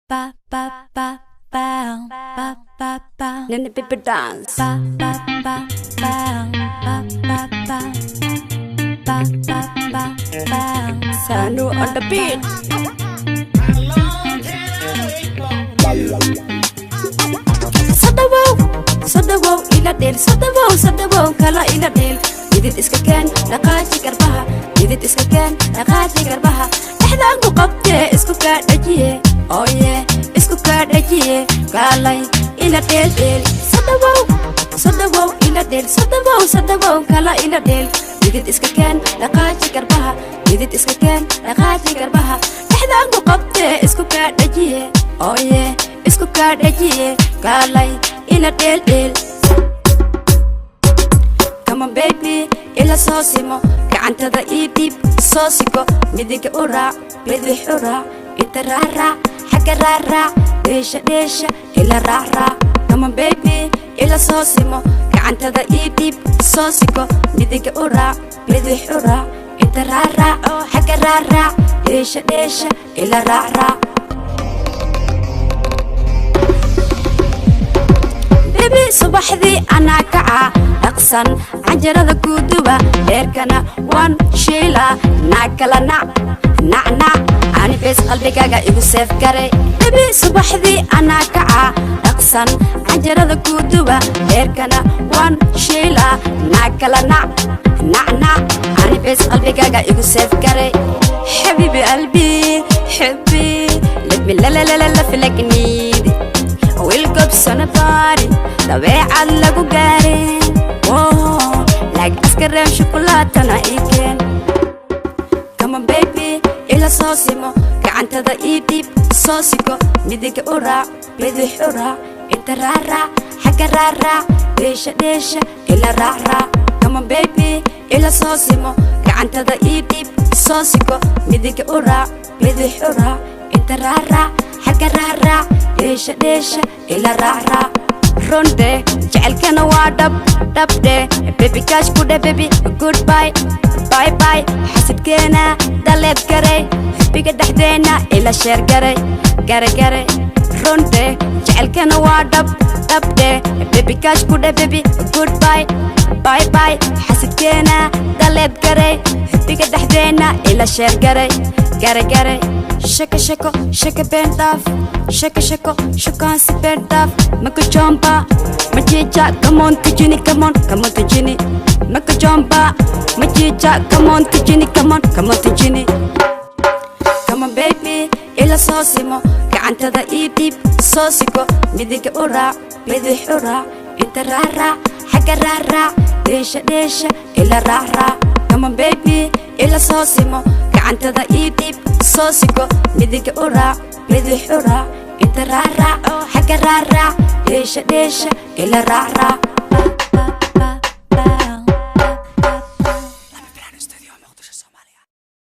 ba ba ba ba ba ba ba. Nene Pippa dance. Ba ba ba ba ba ba ba ba ba ba ba. Sanu on the beat. Sadawow ila del sadawow kala ila del. Idid iska keen dhaqaaji garbaha, idid iska keen dhaqaaji garbaha. Dhexdaan ku qabtee isku kaa dhajiye, oh yeah isku kaa dhajiye. Kalay ila del del sadawow ila del sadawow kala ila del. Idid iska keen dhaqaaji garbaha, idid iska keen dhaqaaji garbaha. Dhexdaan ku qabtee isku kaa dhajiye, oh yeah isku kaa dhajiye. Kalay ila del del. Come on baby, ila soosimo gacantada ii dhiib soosiko midiga u raac bidix u raac inta raaraac xagga raaraac dheesha dheesha ila raaraac. Come on baby, ila soosimo gacantada ii dhiib soosiko midiga u raac bidix u raac inta raaraac xagga raaraac dheesha dheesha ila raaraac. Baby subaxdii anaa kacaa dhaqsan canjarada ku duba dheerkana waan shiila naakala nac ani bees qalbigaaga igu seef garay. Baby subaxdii anaa kacaa dhaqsan canjarada ku duba dheerkana waan shiila naakala nac ani bees qalbigaaga igu seef garay. Habibi qalbi حبي let me la feel need we'll go sana party dabeecad lagu gaarin like askareem shukulaatana ikeen. Come on baby ila soosimo gacantada ii dhiib soosiko midiga u raac bidix u raac inta raaraac xagga raaraac dheesha dheesha ila raaraac. Come on baby ila soosimo gacantada ii dhiib soosiko midiga u raac bidix u raac inta raaraac xagga raaraac dheesha dheesha ila raaraac. Ronde jecelkana waa dhabde baby cash ku dhe baby goodbye bye bye xasidkeena daleed garay xubbiga dhexdeena ila sheer garay garay. Ronde jecelkana waa dhabde baby cash ku dhe baby goodbye bye bye xasidkeena daleed garay xubbiga dhexdeena ila sheer garay garay. Shaka bent off shaka si bent off mako jumpa majicha come on to Ginny mako jumpa majicha come on to Ginny to Ginny. Come on baby ila soosimo gacantada ii dhiib soosiko midiga u raac bidix u raac inta raaraac xagga raaraac dheesha dheesha ila raaraac. Come on baby ila soosimo gacantada ii dhiib soosiko midiga u raac bidix u raac inta raaraac xagga raaraac dheesha dheesha ila raaraac.